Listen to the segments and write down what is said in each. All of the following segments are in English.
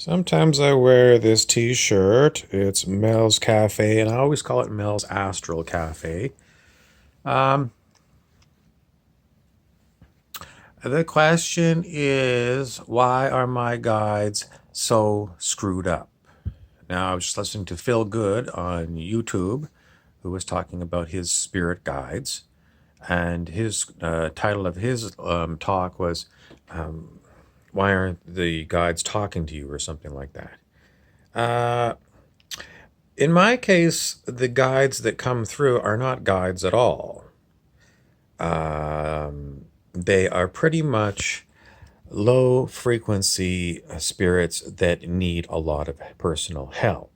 Sometimes I wear this t-shirt. It's Mel's Cafe, and I always call it Mel's Astral Cafe. Um, the question is, why are my guides so screwed up? Now, I was just listening to Phil Good on YouTube, who was talking about his spirit guides, and his title of his talk was, "Why aren't the guides talking to you?" or something like that. In my case, the guides that come through are not guides at all. They are pretty much low frequency spirits that need a lot of personal help.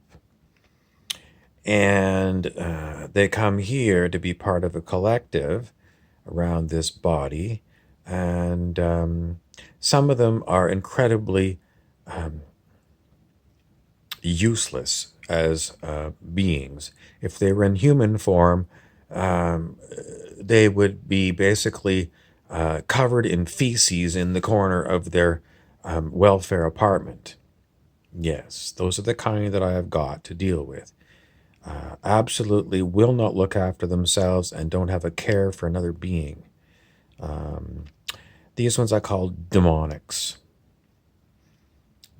And they come here to be part of a collective around this body. And some of them are incredibly useless as beings. If they were in human form, they would be basically covered in feces in the corner of their welfare apartment. Yes, those are the kind that I have got to deal with. Absolutely will not look after themselves and don't have a care for another being. These ones I call demonics.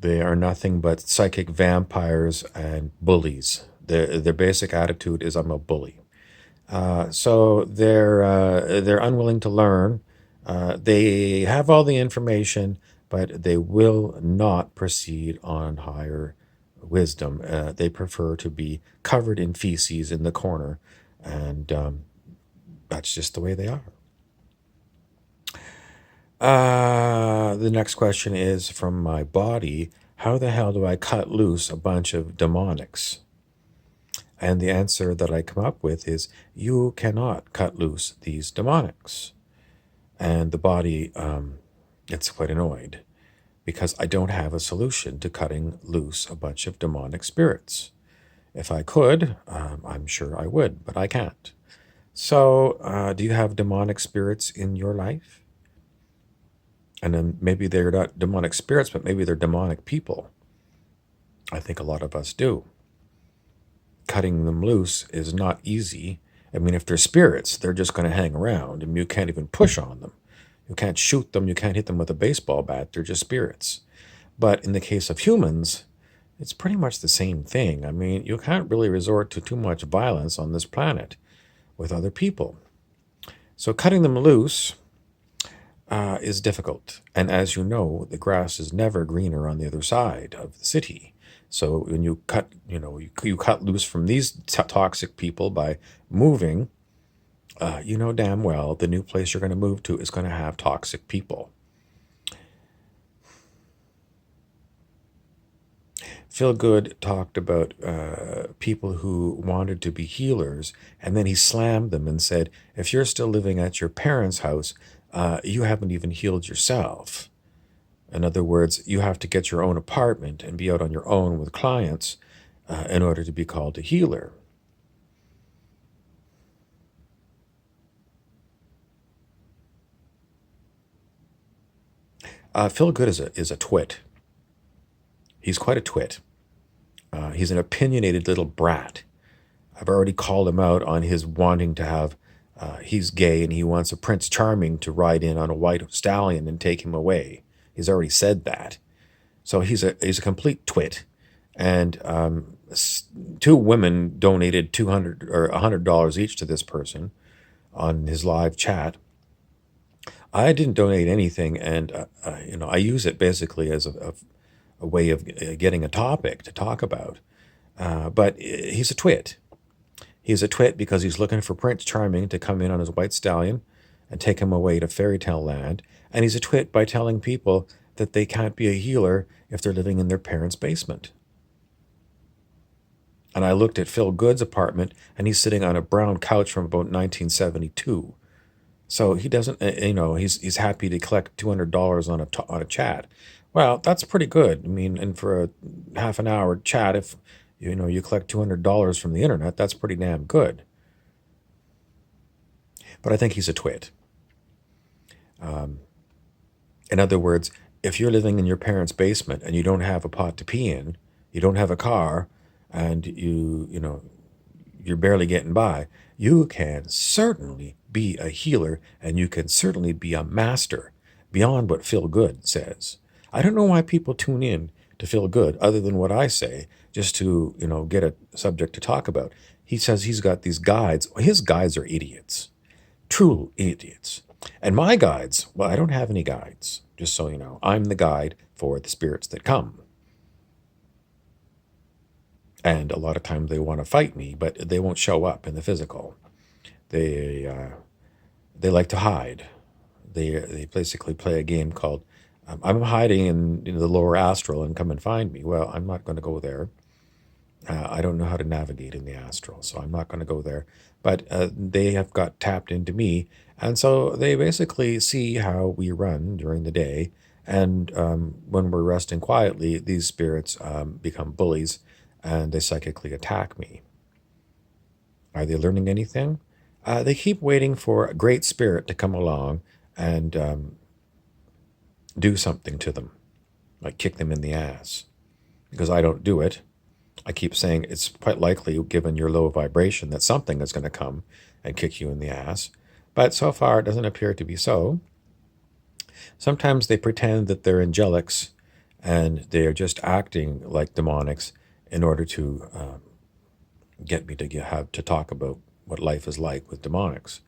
They are nothing but psychic vampires and bullies. Their basic attitude is I'm a bully. So they're unwilling to learn. They have all the information, but they will not proceed on higher wisdom. They prefer to be covered in feces in the corner, and that's just the way they are. The next question is from my body. How the hell do I cut loose a bunch of demonics? And the answer that I come up with is you cannot cut loose these demonics. And the body gets quite annoyed because I don't have a solution to cutting loose a bunch of demonic spirits. If I could, I'm sure I would, but I can't. So, do you have demonic spirits in your life? And then maybe they're not demonic spirits, but maybe they're demonic people. I think a lot of us do. Cutting them loose is not easy. I mean, if they're spirits, they're just going to hang around, and you can't even push on them. You can't shoot them. You can't hit them with a baseball bat. They're just spirits. But in the case of humans, it's pretty much the same thing. I mean, you can't really resort to too much violence on this planet with other people. So cutting them loose is difficult. And as you know, the grass is never greener on the other side of the city. So when you cut, you cut loose from these toxic people by moving, you know damn well the new place you're going to move to is going to have toxic people. Phil Good talked about people who wanted to be healers, and then he slammed them and said, if you're still living at your parents' house, you haven't even healed yourself. In other words, you have to get your own apartment and be out on your own with clients in order to be called a healer. Phil Good is a twit. He's quite a twit. He's an opinionated little brat. I've already called him out on his wanting to have, he's gay and he wants a Prince Charming to ride in on a white stallion and take him away. He's already said that. So he's a complete twit. And two women donated $200 or $100 each to this person on his live chat. I didn't donate anything, and I use it basically as a way of getting a topic to talk about. But he's a twit. He's a twit because he's looking for Prince Charming to come in on his white stallion and take him away to fairy tale land. And he's a twit by telling people that they can't be a healer if they're living in their parents' basement. And I looked at Phil Good's apartment, and he's sitting on a brown couch from about 1972. So he doesn't, he's happy to collect $200 on a chat. Well, that's pretty good. I mean, and for a half an hour chat, if you collect $200 from the internet, that's pretty damn good. But I think he's a twit. In other words, if you're living in your parents' basement and you don't have a pot to pee in, you don't have a car, and you're barely getting by, you can certainly be a healer, and you can certainly be a master beyond what Feel Good says. I don't know why people tune in to Feel Good other than what I say, just to, get a subject to talk about. He says he's got these guides. His guides are idiots, true idiots. And my guides, well, I don't have any guides, just so you know. I'm the guide for the spirits that come. And a lot of times they want to fight me, but they won't show up in the physical. They like to hide. They basically play a game called I'm hiding in the lower astral and come and find me. Well, I'm not going to go there. I don't know how to navigate in the astral, so I'm not going to go there. But they have got tapped into me, and so they basically see how we run during the day. And when we're resting quietly, these spirits become bullies, and they psychically attack me. Are they learning anything? They keep waiting for a great spirit to come along and do something to them, like kick them in the ass. Because I don't do it. I keep saying it's quite likely, given your low vibration, that something is going to come and kick you in the ass. But so far, it doesn't appear to be so. Sometimes they pretend that they're angelics and they are just acting like demonics in order to get me to have to talk about what life is like with demonics.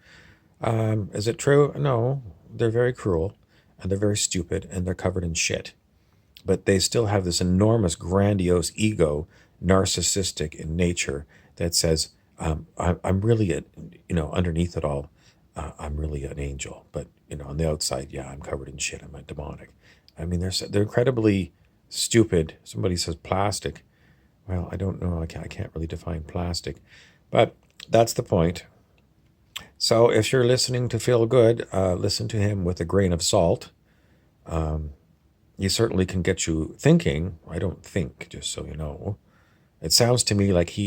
Is it true? No. They're very cruel, and they're very stupid, and they're covered in shit. But they still have this enormous, grandiose ego, narcissistic in nature, that says, I'm really, underneath it all, I'm really an angel. But, on the outside, yeah, I'm covered in shit. I'm a demonic. I mean, they're incredibly stupid. Somebody says plastic. Well, I don't know. I can't really define plastic. But that's the point. So if you're listening to Feel Good, listen to him with a grain of salt. He certainly can get you thinking. I don't think, just so you know. It sounds to me like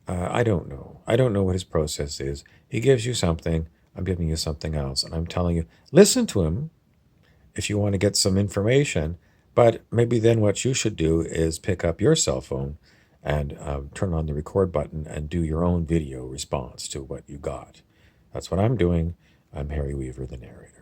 I don't know. I don't know what his process is. He gives you something, I'm giving you something else. And I'm telling you, listen to him if you want to get some information. But maybe then what you should do is pick up your cell phone and turn on the record button and do your own video response to what you got. That's what I'm doing. I'm Harry Weaver, the narrator.